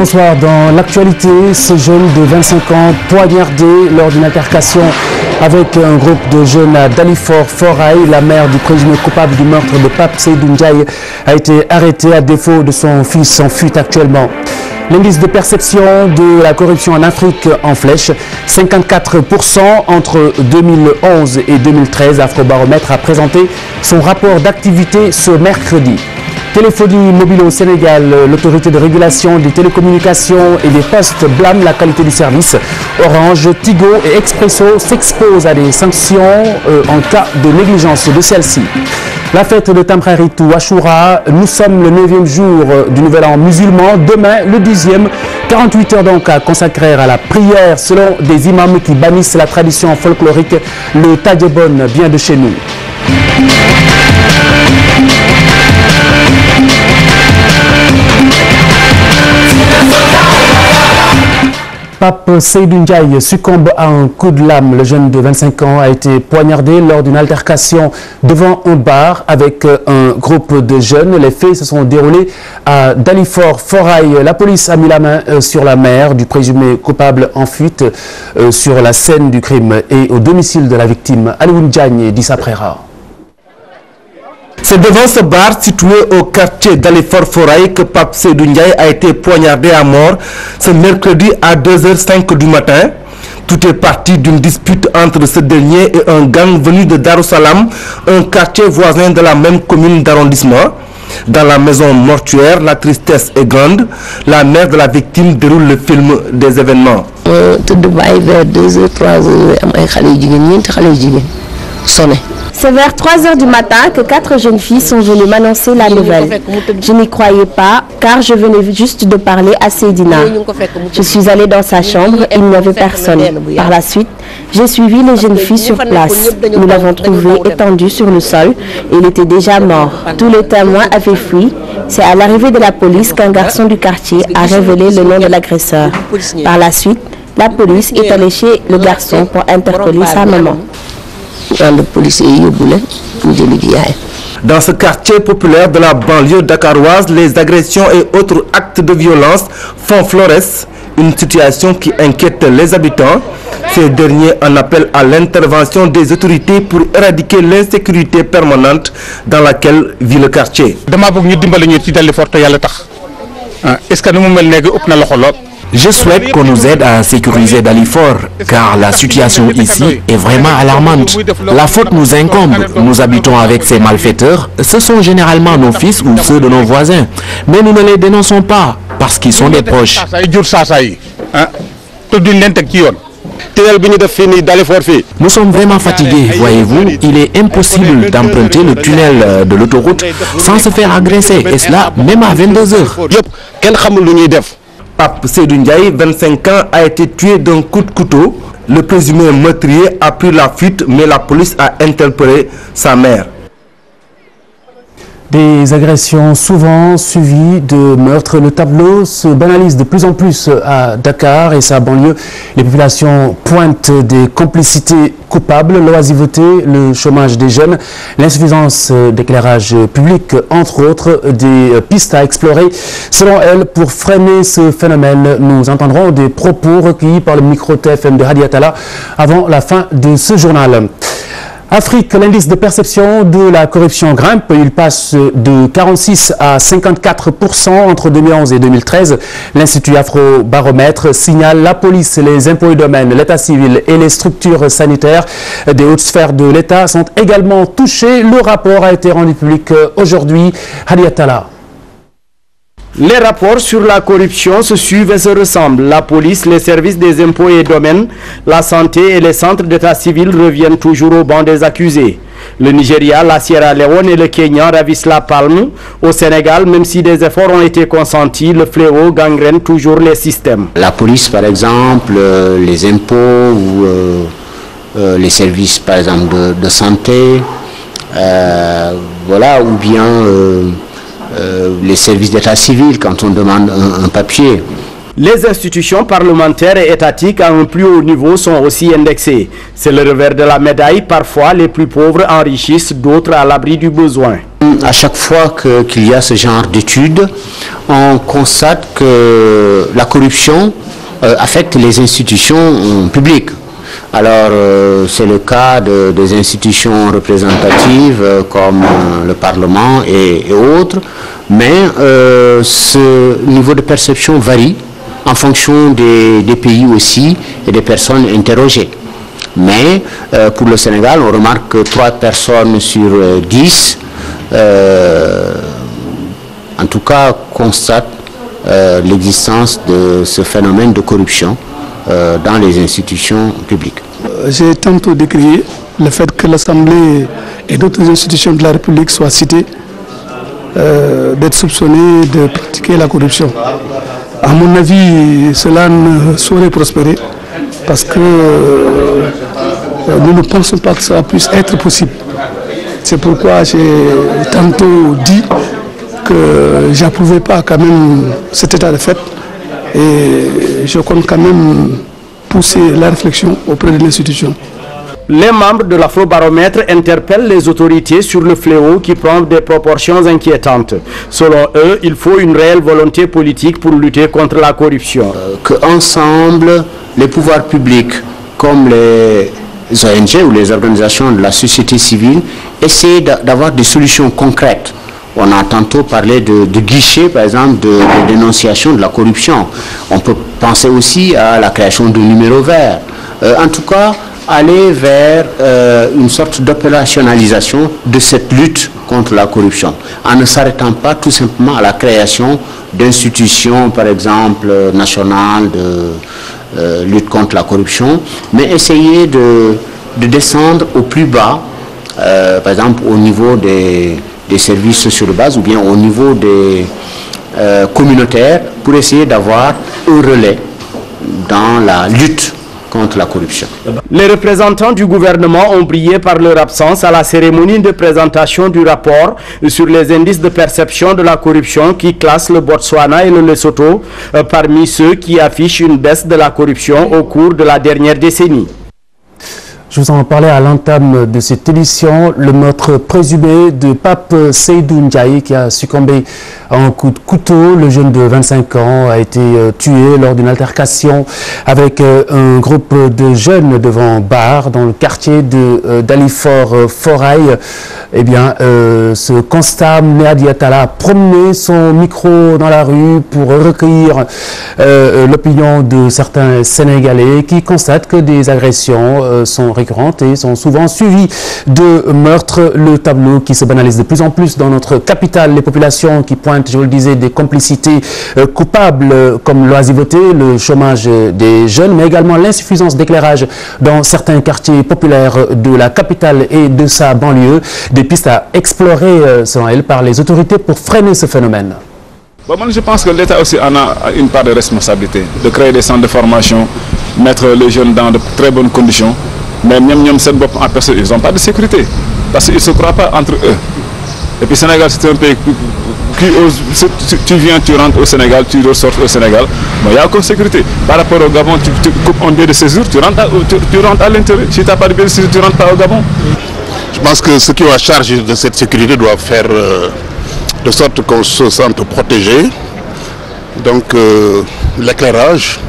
bonsoir. Dans l'actualité, ce jeune de 25 ans poignardé lors d'une altercation avec un groupe de jeunes à Dalifort Forail. La mère du présumé coupable du meurtre de Pape Seydou Ndiaye a été arrêtée à défaut de son fils en fuite actuellement. L'indice de perception de la corruption en Afrique en flèche, 54% entre 2011 et 2013. Afrobaromètre a présenté son rapport d'activité ce mercredi. Téléphonie mobile au Sénégal, l'autorité de régulation des télécommunications et des postes blâme la qualité du service. Orange, Tigo et Expresso s'exposent à des sanctions en cas de négligence de celle-ci. La fête de Tamkharitou Ashura, nous sommes le 9e jour du nouvel an musulman, demain le 10e, 48 heures donc à consacrer à la prière selon des imams qui bannissent la tradition folklorique. Le Tadjebon vient de chez nous. Pape Seydou Ndiaye succombe à un coup de lame. Le jeune de 25 ans a été poignardé lors d'une altercation devant un bar avec un groupe de jeunes. Les faits se sont déroulés à Dalifort Forail. La police a mis la main sur la mère du présumé coupable en fuite sur la scène du crime et au domicile de la victime. Alioune Diagne dit Saprera. C'est devant ce bar situé au quartier d'Alifort Forail que Pape Seydou Ndiaye a été poignardé à mort ce mercredi à 2h05 du matin. Tout est parti d'une dispute entre ce dernier et un gang venu de Darussalam, un quartier voisin de la même commune d'arrondissement. Dans la maison mortuaire, la tristesse est grande. La mère de la victime déroule le film des événements. Vers 2h, 3h, c'est vers 3h du matin que 4 jeunes filles sont venues m'annoncer la nouvelle. Je n'y croyais pas car je venais juste de parler à Seydina. Je suis allée dans sa chambre, il n'y avait personne. Par la suite, j'ai suivi les jeunes filles sur place. Nous l'avons trouvé étendu sur le sol et il était déjà mort. Tous les témoins avaient fui. C'est à l'arrivée de la police qu'un garçon du quartier a révélé le nom de l'agresseur. Par la suite, la police est allée chez le garçon pour interpeller sa maman. Dans ce quartier populaire de la banlieue dakaroise, les agressions et autres actes de violence font florès, une situation qui inquiète les habitants. Ces derniers en appellent à l'intervention des autorités pour éradiquer l'insécurité permanente dans laquelle vit le quartier. Je souhaite qu'on nous aide à sécuriser Dalifort, car la situation ici est vraiment alarmante. La faute nous incombe. Nous habitons avec ces malfaiteurs. Ce sont généralement nos fils ou ceux de nos voisins. Mais nous ne les dénonçons pas, parce qu'ils sont des proches. Nous sommes vraiment fatigués, voyez-vous. Il est impossible d'emprunter le tunnel de l'autoroute sans se faire agresser, et cela même à 22 heures. Pape Seydou Ndiaye, 25 ans, a été tué d'un coup de couteau. Le présumé meurtrier a pris la fuite, mais la police a interpellé sa mère. Des agressions souvent suivies de meurtres. Le tableau se banalise de plus en plus à Dakar et sa banlieue. Les populations pointent des complicités coupables, l'oisiveté, le chômage des jeunes, l'insuffisance d'éclairage public, entre autres, des pistes à explorer. Selon elle, pour freiner ce phénomène, nous entendrons des propos recueillis par le micro TFM de Hadi Atala avant la fin de ce journal. Afrique, l'indice de perception de la corruption grimpe. Il passe de 46 à 54% entre 2011 et 2013. L'Institut Afrobaromètre signale la police, les impôts et domaines, l'état civil et les structures sanitaires des hautes sphères de l'État sont également touchés. Le rapport a été rendu public aujourd'hui. Hadi Atala. Les rapports sur la corruption se suivent et se ressemblent. La police, les services des impôts et domaines, la santé et les centres d'état civil reviennent toujours au banc des accusés. Le Nigeria, la Sierra Leone et le Kenya ravissent la palme. Au Sénégal, même si des efforts ont été consentis, le fléau gangrène toujours les systèmes. La police, par exemple, les impôts ou les services, par exemple, de santé, voilà, ou bien les services d'état civil quand on demande un papier. Les institutions parlementaires et étatiques à un plus haut niveau sont aussi indexées. C'est le revers de la médaille. Parfois, les plus pauvres enrichissent, d'autres à l'abri du besoin. à chaque fois qu'il y a ce genre d'études, on constate que la corruption affecte les institutions publiques. Alors, c'est le cas des institutions représentatives comme le Parlement et autres, mais ce niveau de perception varie en fonction des pays aussi et des personnes interrogées. Mais pour le Sénégal, on remarque que 3 personnes sur 10, en tout cas, constatent l'existence de ce phénomène de corruption dans les institutions publiques. J'ai tantôt décrié le fait que l'Assemblée et d'autres institutions de la République soient citées d'être soupçonnées de pratiquer la corruption. À mon avis, cela ne saurait prospérer parce que nous ne pensons pas que ça puisse être possible. C'est pourquoi j'ai tantôt dit que je n'approuvais pas quand même cet état de fait et je compte quand même pousser la réflexion auprès de l'institution. Les membres de l'Afrobaromètre interpellent les autorités sur le fléau qui prend des proportions inquiétantes. Selon eux, il faut une réelle volonté politique pour lutter contre la corruption. Qu'ensemble, les pouvoirs publics, comme les ONG ou les organisations de la société civile, essaient d'avoir des solutions concrètes. On a tantôt parlé de guichets, par exemple, de dénonciation de la corruption. On peut penser aussi à la création de numéros verts. En tout cas, aller vers une sorte d'opérationnalisation de cette lutte contre la corruption, en ne s'arrêtant pas tout simplement à la création d'institutions, par exemple, nationales de lutte contre la corruption, mais essayer de descendre au plus bas, par exemple au niveau des services sociaux de base ou bien au niveau des communautaires pour essayer d'avoir un relais dans la lutte contre la corruption. Les représentants du gouvernement ont brillé par leur absence à la cérémonie de présentation du rapport sur les indices de perception de la corruption qui classe le Botswana et le Lesotho parmi ceux qui affichent une baisse de la corruption au cours de la dernière décennie. Je vous en parlais à l'entame de cette édition, le meurtre présumé de Pape Seydou Ndiaye qui a succombé à un coup de couteau. Le jeune de 25 ans a été tué lors d'une altercation avec un groupe de jeunes devant bar dans le quartier de Dalifort Forail. Eh bien, ce constat mené à Diatala a promené son micro dans la rue pour recueillir l'opinion de certains Sénégalais qui constatent que des agressions sont récurrentes et sont souvent suivies de meurtres. Le tableau qui se banalise de plus en plus dans notre capitale, les populations qui pointent, je vous le disais, des complicités coupables comme l'oisiveté, le chômage des jeunes, mais également l'insuffisance d'éclairage dans certains quartiers populaires de la capitale et de sa banlieue. Des pistes à explorer, selon elle, par les autorités pour freiner ce phénomène. Bon, moi, je pense que l'État aussi en a une part de responsabilité, de créer des centres de formation, mettre les jeunes dans de très bonnes conditions. Mais même cette en personne, ils n'ont pas de sécurité parce qu'ils ne se croient pas entre eux. Et puis Sénégal, c'est un pays qui ose, tu viens, tu rentres au Sénégal, tu ressors au Sénégal. Bon, il n'y a aucune sécurité. Par rapport au Gabon, tu coupes un billet de séjour, tu rentres à l'intérieur. Si tu n'as pas de billet de séjour, tu ne rentres pas au Gabon. Je pense que ceux qui ont à charge de cette sécurité doivent faire de sorte qu'on se sente protégé. Donc l'éclairage,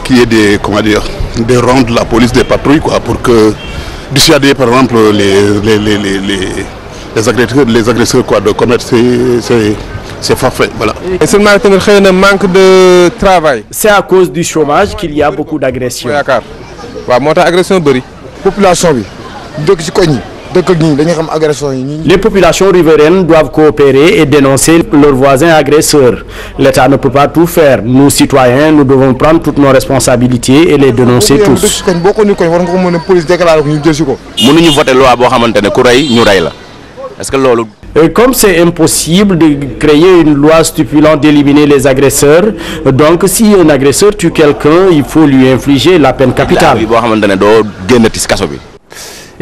qu'il y ait des, comment dire, des rondes de la police, des patrouilles, quoi, pour que dissuader par exemple les agresseurs quoi, de commettre ces forfaits. Voilà. Et seulement un manque de travail. C'est à cause du chômage qu'il y a beaucoup d'agressions. Population, les populations riveraines doivent coopérer et dénoncer leurs voisins agresseurs. L'État ne peut pas tout faire. Nous, citoyens, nous devons prendre toutes nos responsabilités et les dénoncer tous. Et comme c'est impossible de créer une loi stipulant d'éliminer les agresseurs, donc si un agresseur tue quelqu'un, il faut lui infliger la peine capitale.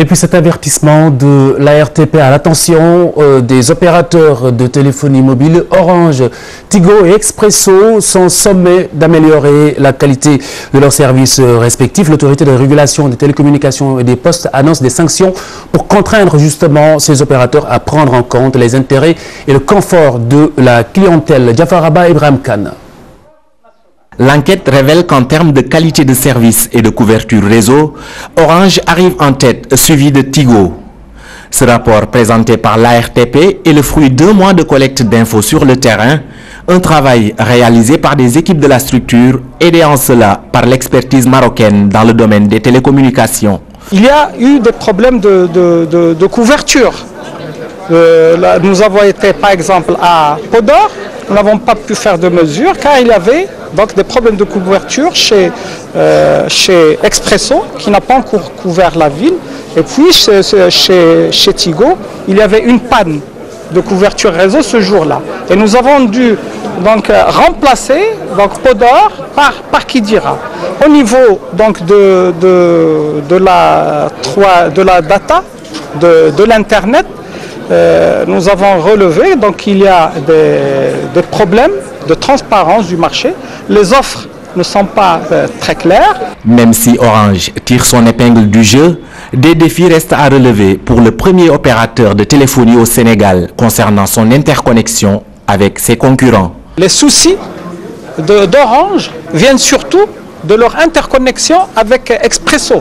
Et puis cet avertissement de l'ARTP à l'attention des opérateurs de téléphonie mobile. Orange, Tigo et Expresso sont sommés d'améliorer la qualité de leurs services respectifs. L'autorité de régulation des télécommunications et des postes annonce des sanctions pour contraindre justement ces opérateurs à prendre en compte les intérêts et le confort de la clientèle. Jafaraba Ibrahim Khan. L'enquête révèle qu'en termes de qualité de service et de couverture réseau, Orange arrive en tête, suivi de Tigo. Ce rapport présenté par l'ARTP est le fruit d'1 mois de collecte d'infos sur le terrain, un travail réalisé par des équipes de la structure, aidé en cela par l'expertise marocaine dans le domaine des télécommunications. Il y a eu des problèmes de couverture. Nous avons été par exemple à Podor, nous n'avons pas pu faire de mesures car il y avait donc des problèmes de couverture chez Expresso qui n'a pas encore couvert la ville. Et puis chez Tigo, il y avait une panne de couverture réseau ce jour-là. Et nous avons dû donc remplacer Podor par Kidira. Au niveau donc de la data, de l'internet, nous avons relevé donc il y a des problèmes de transparence du marché. Les offres ne sont pas très claires. Même si Orange tire son épingle du jeu, des défis restent à relever pour le premier opérateur de téléphonie au Sénégal concernant son interconnexion avec ses concurrents. Les soucis d'Orange viennent surtout de leur interconnexion avec Expresso.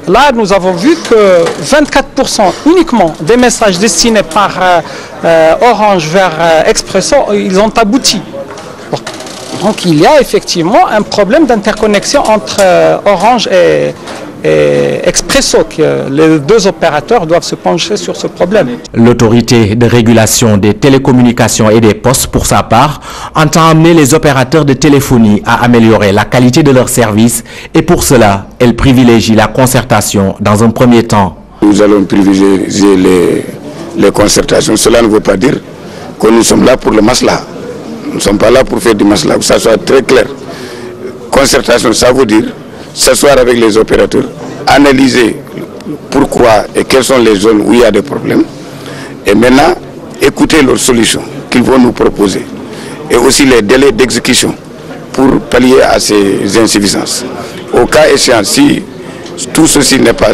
Là, nous avons vu que 24% uniquement des messages destinés par Orange vers Expresso, ils ont abouti. Bon. Donc il y a effectivement un problème d'interconnexion entre Orange et Expresso, que les deux opérateurs doivent se pencher sur ce problème. L'autorité de régulation des télécommunications et des postes, pour sa part, entend amener les opérateurs de téléphonie à améliorer la qualité de leurs services et pour cela, elle privilégie la concertation dans un premier temps. Nous allons privilégier les concertations. Cela ne veut pas dire que nous sommes là pour le masla. Nous ne sommes pas là pour faire du masla, que ça soit très clair. Concertation, ça veut dire s'asseoir avec les opérateurs, analyser pourquoi et quelles sont les zones où il y a des problèmes, et maintenant écouter leurs solutions qu'ils vont nous proposer, et aussi les délais d'exécution pour pallier à ces insuffisances. Au cas échéant, si tout ceci n'est pas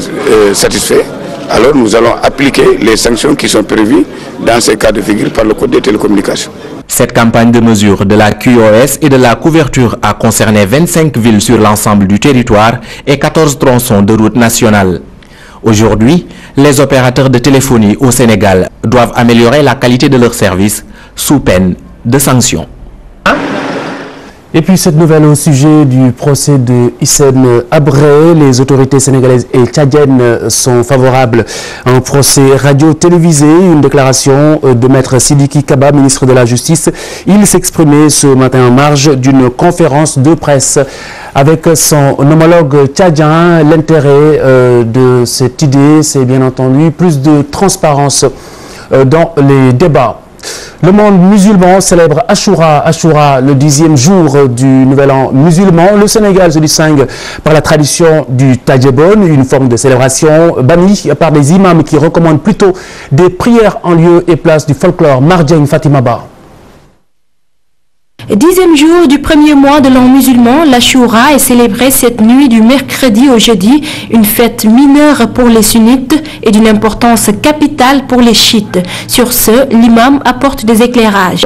satisfait, alors nous allons appliquer les sanctions qui sont prévues dans ces cas de figure par le Code des télécommunications. Cette campagne de mesure de la QoS et de la couverture a concerné 25 villes sur l'ensemble du territoire et 14 tronçons de route nationale. Aujourd'hui, les opérateurs de téléphonie au Sénégal doivent améliorer la qualité de leurs services sous peine de sanctions. Et puis cette nouvelle au sujet du procès de Hissène Habré. Les autorités sénégalaises et tchadiennes sont favorables à un procès radio-télévisé. Une déclaration de maître Sidiki Kaba, ministre de la Justice. Il s'exprimait ce matin en marge d'une conférence de presse avec son homologue tchadien. L'intérêt de cette idée, c'est bien entendu plus de transparence dans les débats. Le monde musulman célèbre Ashura, le 10e jour du nouvel an musulman. Le Sénégal se distingue par la tradition du Tadjebon, une forme de célébration bannie par des imams qui recommandent plutôt des prières en lieu et place du folklore. Mardiagne Fatima Ba. 10e jour du premier mois de l'an musulman, l'Ashura est célébrée cette nuit du mercredi au jeudi, une fête mineure pour les sunnites et d'une importance capitale pour les chiites. Sur ce, l'imam apporte des éclairages.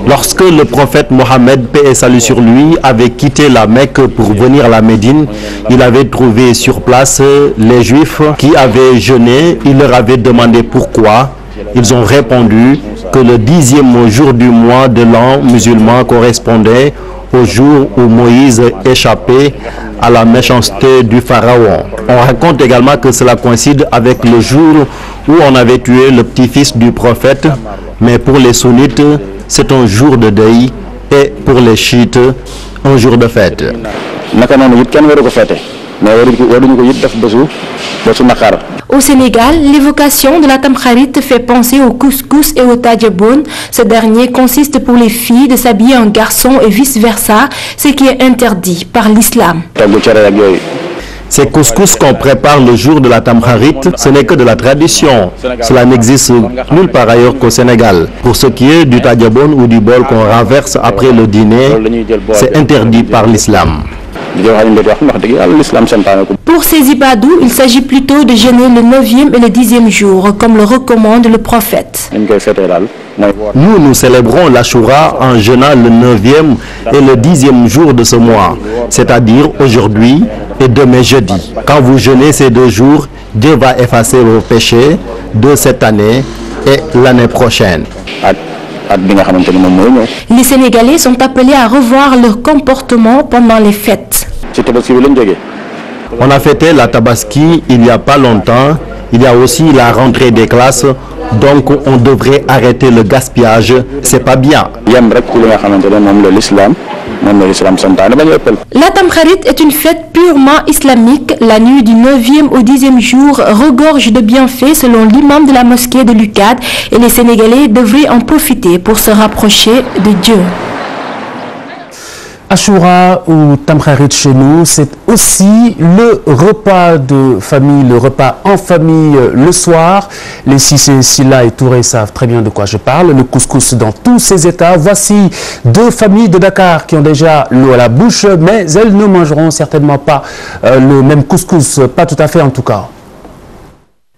Lorsque le prophète Mohammed, paix et salut sur lui, avait quitté la Mecque pour venir à la Médine, il avait trouvé sur place les Juifs qui avaient jeûné. Il leur avait demandé pourquoi. Ils ont répondu que le 10e jour du mois de l'an musulman correspondait au jour où Moïse échappait à la méchanceté du pharaon. On raconte également que cela coïncide avec le jour où on avait tué le petit-fils du prophète, mais pour les sunnites, c'est un jour de deuil et pour les chiites, un jour de fête. Au Sénégal, l'évocation de la Tamkharit fait penser au couscous et au tadjaboun. Ce dernier consiste pour les filles de s'habiller en garçon et vice-versa, ce qui est interdit par l'islam. Ces couscous qu'on prépare le jour de la Tamkharit, ce n'est que de la tradition. Cela n'existe nulle part ailleurs qu'au Sénégal. Pour ce qui est du tadjaboun ou du bol qu'on renverse après le dîner, c'est interdit par l'islam. Pour ces ibadous, il s'agit plutôt de jeûner le 9e et le 10e jour, comme le recommande le prophète. Nous célébrons l'Ashura en jeûnant le 9e et le 10e jour de ce mois, c'est-à-dire aujourd'hui et demain jeudi. Quand vous jeûnez ces 2 jours, Dieu va effacer vos péchés de cette année et l'année prochaine. Les Sénégalais sont appelés à revoir leur comportement pendant les fêtes. On a fêté la Tabaski il n'y a pas longtemps. Il y a aussi la rentrée des classes. Donc on devrait arrêter le gaspillage. C'est pas bien. La Tamkharit est une fête purement islamique. La nuit du 9e au 10e jour regorge de bienfaits selon l'imam de la mosquée de l'UCAD et les Sénégalais devraient en profiter pour se rapprocher de Dieu. Ashura ou Tamkharit chez nous, c'est aussi le repas de famille, le repas en famille le soir. Les Cissé, Silla et Touré savent très bien de quoi je parle. Le couscous dans tous ses états. Voici 2 familles de Dakar qui ont déjà l'eau à la bouche, mais elles ne mangeront certainement pas le même couscous, pas tout à fait en tout cas.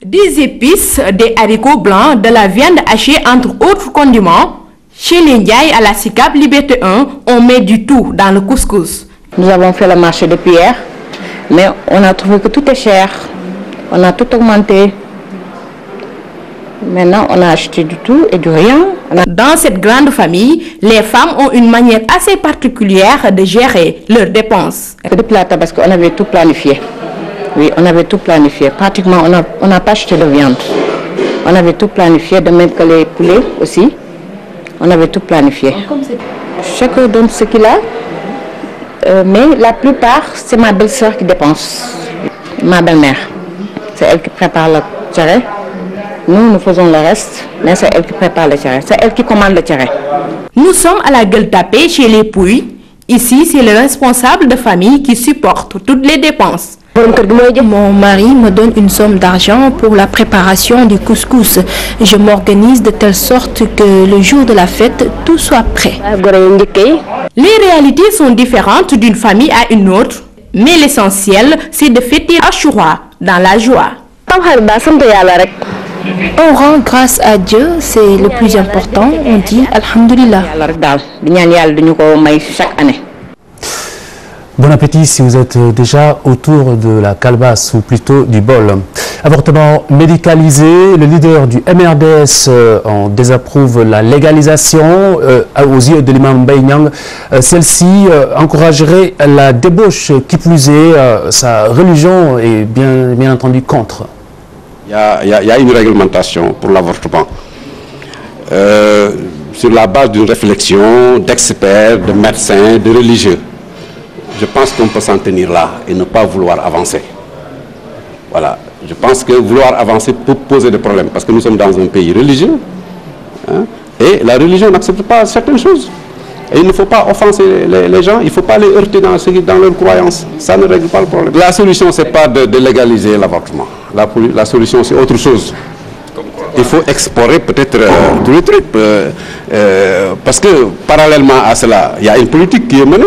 Des épices, des haricots blancs, de la viande hachée entre autres condiments. Chez les Ndiaye à la SICAP Liberté 1, on met du tout dans le couscous. Nous avons fait le marché depuis hier, mais on a trouvé que tout est cher. On a tout augmenté. Maintenant, on a acheté du tout et du rien. Dans cette grande famille, les femmes ont une manière assez particulière de gérer leurs dépenses. Depuis la Tabaski, on avait tout planifié. Oui, on avait tout planifié. Pratiquement, on n'a pas acheté de viande. On avait tout planifié, de même que les poulets aussi. On avait tout planifié. Chacun donne ce qu'il a, mais la plupart, c'est ma belle-sœur qui dépense. Ma belle-mère. C'est elle qui prépare le tchéré. Nous faisons le reste, mais c'est elle qui prépare le tchéré. C'est elle qui commande le tchéré. Nous sommes à la Gueule Tapée chez les Pouilles. Ici, c'est le responsable de famille qui supporte toutes les dépenses. Mon mari me donne une somme d'argent pour la préparation du couscous. Je m'organise de telle sorte que le jour de la fête, tout soit prêt. Les réalités sont différentes d'une famille à une autre, mais l'essentiel, c'est de fêter Ashura dans la joie. On rend grâce à Dieu, c'est le plus important. On dit Alhamdulillah. Bon appétit si vous êtes déjà autour de la calebasse ou plutôt du bol. Avortement médicalisé, le leader du MRDS en désapprouve la légalisation. Aux yeux de l'imam Mbaye Niang, celle-ci encouragerait la débauche. Qui plus est, sa religion est bien entendu contre. Il y a une réglementation pour l'avortement. Sur la base d'une réflexion d'experts, de médecins, de religieux. Je pense qu'on peut s'en tenir là et ne pas vouloir avancer. Voilà. Je pense que vouloir avancer peut poser des problèmes parce que nous sommes dans un pays religieux, hein, et la religion n'accepte pas certaines choses. Et il ne faut pas offenser les gens, il ne faut pas les heurter dans leurs croyances. Ça ne règle pas le problème. La solution, ce n'est pas de légaliser l'avortement. La solution, c'est autre chose. Il faut explorer peut-être tous les trucs. Parce que parallèlement à cela, il y a une politique qui est menée,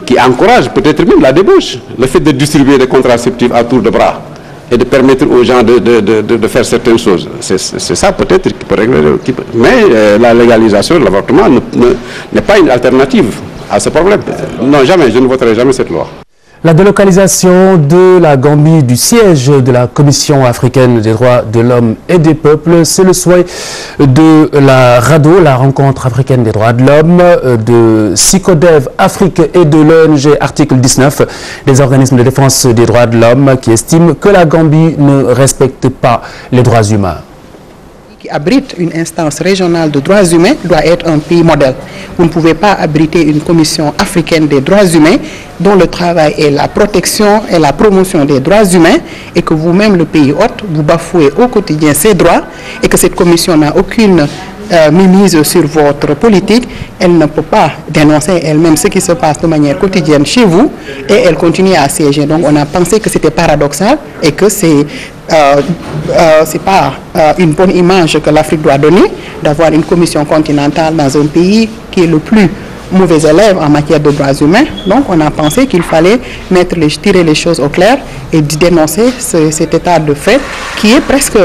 qui encourage peut-être même la débauche. Le fait de distribuer des contraceptifs à tour de bras et de permettre aux gens de faire certaines choses. C'est ça peut-être qui peut régler. Mais la légalisation de l'avortement n'est pas une alternative à ce problème. Non, jamais, je ne voterai jamais cette loi. La délocalisation de la Gambie du siège de la Commission africaine des droits de l'homme et des peuples, c'est le souhait de la RADO, la rencontre africaine des droits de l'homme, de SICODEV Afrique et de l'ONG Article 19, des organismes de défense des droits de l'homme qui estiment que la Gambie ne respecte pas les droits humains. qui abrite une instance régionale de droits humains doit être un pays modèle. Vous ne pouvez pas abriter une commission africaine des droits humains dont le travail est la protection et la promotion des droits humains et que vous-même, le pays hôte, vous bafouez au quotidien ces droits et que cette commission n'a aucune mémise sur votre politique. Elle ne peut pas dénoncer elle-même ce qui se passe de manière quotidienne chez vous et elle continue à siéger. Donc on a pensé que c'était paradoxal et que c'est pas une bonne image que l'Afrique doit donner d'avoir une commission continentale dans un pays qui est le plus mauvais élève en matière de droits humains. Donc on a pensé qu'il fallait tirer les choses au clair et dénoncer cet état de fait qui est presque,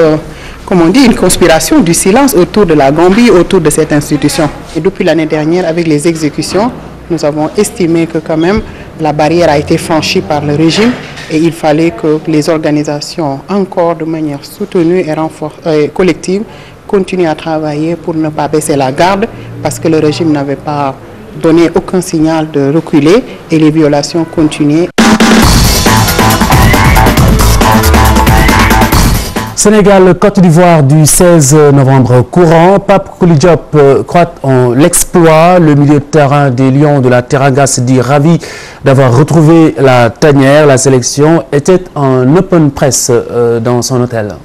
comme on dit, une conspiration du silence autour de la Gambie, autour de cette institution. Et depuis l'année dernière, avec les exécutions, nous avons estimé que quand même la barrière a été franchie par le régime et il fallait que les organisations, encore de manière soutenue et collective, continuent à travailler pour ne pas baisser la garde parce que le régime n'avait pas donné aucun signal de reculer et les violations continuaient. Sénégal-Côte d'Ivoire du 16 novembre courant. Pape Kouli Diop croit en l'exploit. Le milieu de terrain des Lions de la Teranga se dit ravi d'avoir retrouvé la tanière. La sélection était en open press dans son hôtel.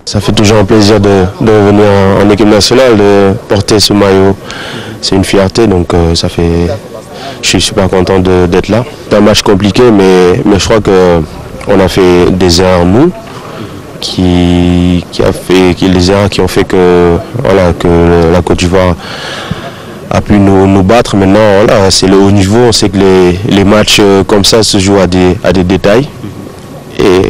Ça fait toujours un plaisir de revenir en équipe nationale, de porter ce maillot. C'est une fierté, donc ça fait. Je suis super content d'être là. C'est un match compliqué, mais je crois qu'on a fait des erreurs nous. Les erreurs qui ont fait que la Côte d'Ivoire a pu nous battre. Maintenant, voilà, c'est le haut niveau. On sait que les matchs comme ça se jouent à des détails. Et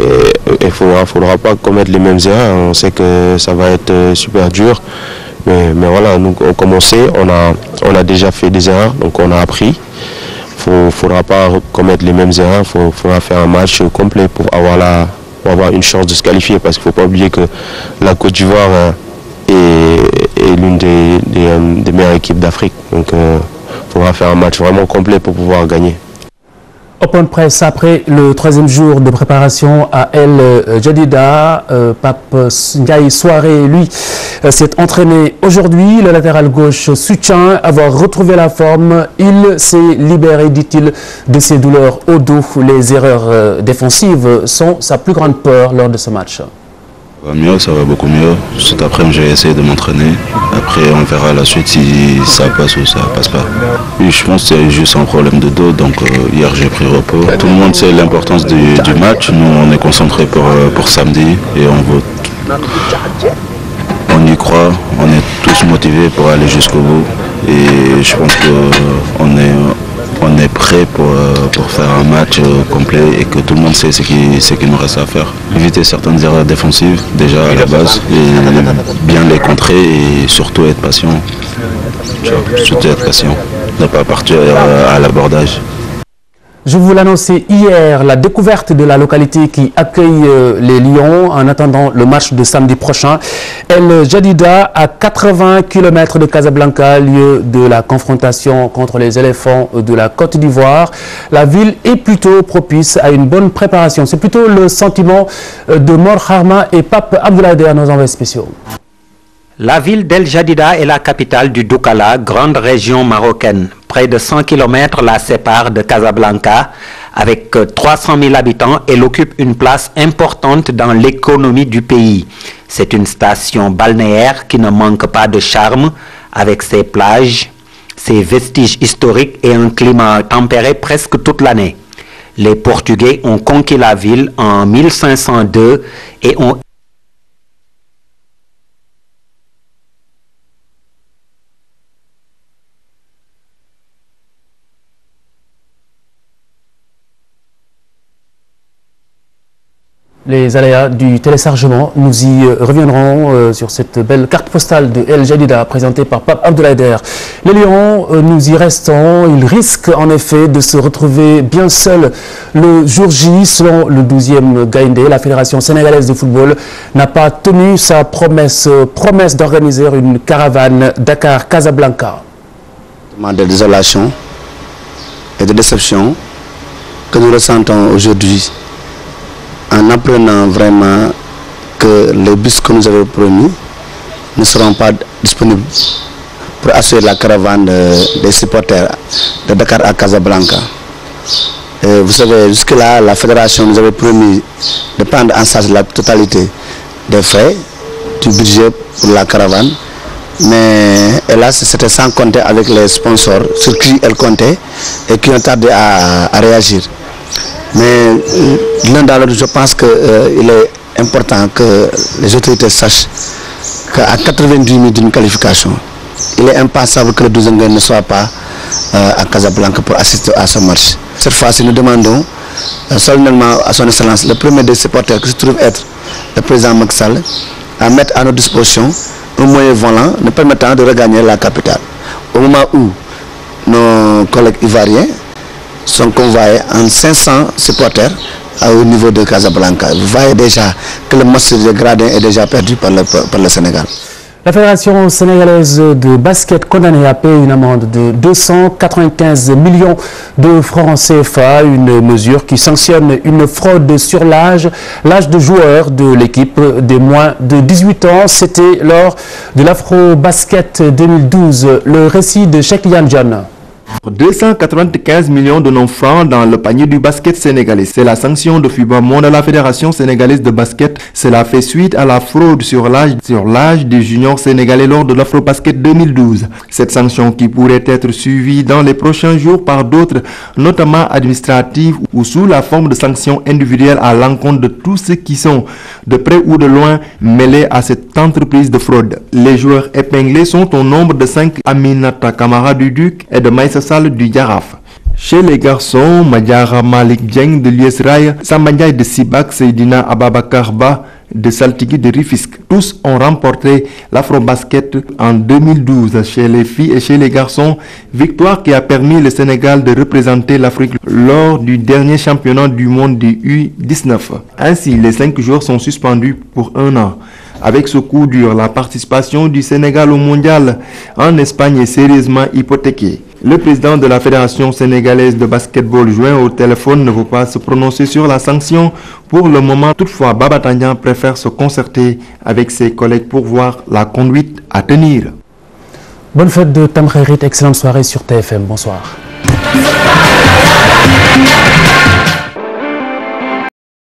il ne faudra pas commettre les mêmes erreurs. On sait que ça va être super dur. Mais voilà, nous, comme on sait, on a déjà fait des erreurs, donc on a appris. Il ne faudra pas commettre les mêmes erreurs. Il faudra faire un match complet pour avoir une chance de se qualifier, parce qu'il ne faut pas oublier que la Côte d'Ivoire est l'une des meilleures équipes d'Afrique. Donc il faudra faire un match vraiment complet pour pouvoir gagner. Open press après le troisième jour de préparation à El Jadida. Pape Ndiaye Souaré, lui, s'est entraîné aujourd'hui. Le latéral gauche soutient avoir retrouvé la forme. Il s'est libéré, dit-il, de ses douleurs au dos. Les erreurs défensives sont sa plus grande peur lors de ce match. Ça va mieux, ça va beaucoup mieux. Cet après-midi, j'ai essayé de m'entraîner. Après, on verra la suite si ça passe ou ça passe pas. Oui, je pense que c'est juste un problème de dos. Donc hier, j'ai pris repos. Tout le monde sait l'importance du match. Nous, on est concentrés pour samedi et on y croit. On est tous motivés pour aller jusqu'au bout. Et je pense qu'on est prêt pour faire un match complet et que tout le monde sait ce qu'il nous reste à faire. Éviter certaines erreurs défensives déjà à la base et bien les contrer et surtout être patient. Surtout être patient, ne pas partir à l'abordage. Je vous l'annonçais hier, la découverte de la localité qui accueille les Lions en attendant le match de samedi prochain. El Jadida, à 80 km de Casablanca, lieu de la confrontation contre les éléphants de la Côte d'Ivoire. La ville est plutôt propice à une bonne préparation. C'est plutôt le sentiment de Mor Harma et Pape Abdoulaye à nos envoyés spéciaux. La ville d'El Jadida est la capitale du Doukala, grande région marocaine. Près de 100 km la séparent de Casablanca. Avec 300 000 habitants, elle occupe une place importante dans l'économie du pays. C'est une station balnéaire qui ne manque pas de charme, avec ses plages, ses vestiges historiques et un climat tempéré presque toute l'année. Les Portugais ont conquis la ville en 1502 et ont les aléas du téléchargement. Nous y reviendrons sur cette belle carte postale de El Jadida présentée par Pape Abdoulaye. Les Lions, nous y restons. Ils risquent en effet de se retrouver bien seuls le jour J. Selon le 12e Gaïndé, la Fédération sénégalaise de football n'a pas tenu sa promesse d'organiser une caravane Dakar-Casablanca. De désolation et de déception que nous ressentons aujourd'hui en apprenant vraiment que les bus que nous avons promis ne seront pas disponibles pour assurer la caravane des supporters de Dakar à Casablanca. Et vous savez, jusque-là, la fédération nous avait promis de prendre en charge la totalité des frais du budget pour la caravane. Mais hélas, c'était sans compter avec les sponsors sur qui elle comptait et qui ont tardé à réagir. Mais l'un dans l'autre, je pense qu'il est important que les autorités sachent qu'à 90 minutes d'une qualification, il est impensable que le 12 ne soit pas à Casablanca pour assister à ce match. Cette fois-ci, nous demandons solennellement à son excellence, le premier des supporters qui se trouve être le président Macky Sall, à mettre à notre disposition un moyen volant nous permettant de regagner la capitale. Au moment où nos collègues ivoiriens sont convoyés en 500 supporters au niveau de Casablanca. Vous voyez déjà que le match de gradin est déjà perdu par le Sénégal. La Fédération sénégalaise de basket condamnée à payer une amende de 295 millions de francs CFA, une mesure qui sanctionne une fraude sur l'âge de joueur de l'équipe des moins de 18 ans. C'était lors de l'Afro-Basket 2012. Le récit de Cheikh Liane John. 295 millions de non-francs dans le panier du basket sénégalais. C'est la sanction de FIBA Monde à la Fédération sénégalaise de basket. Cela fait suite à la fraude sur l'âge des juniors sénégalais lors de l'Afro-Basket 2012. Cette sanction qui pourrait être suivie dans les prochains jours par d'autres, notamment administratives ou sous la forme de sanctions individuelles à l'encontre de tous ceux qui sont de près ou de loin mêlés à cette entreprise de fraude. Les joueurs épinglés sont au nombre de 5: Aminata Kamara du Duc et de Maïssa Sall du Yaraf. Chez les garçons, Madiara Malik Dieng de l'US Rail, Sambandiaï de Sibak, Seydina Ababakar Ba de Saltigui de Rifisque. Tous ont remporté l'Afro-Basket en 2012 chez les filles et chez les garçons, victoire qui a permis le Sénégal de représenter l'Afrique lors du dernier championnat du monde du U19. Ainsi, les 5 joueurs sont suspendus pour 1 an. Avec ce coup dur, la participation du Sénégal au mondial en Espagne est sérieusement hypothéquée. Le président de la Fédération sénégalaise de basketball joint au téléphone ne veut pas se prononcer sur la sanction pour le moment. Toutefois, Baba Tandian préfère se concerter avec ses collègues pour voir la conduite à tenir. Bonne fête de Tamkharit, excellente soirée sur TFM. Bonsoir.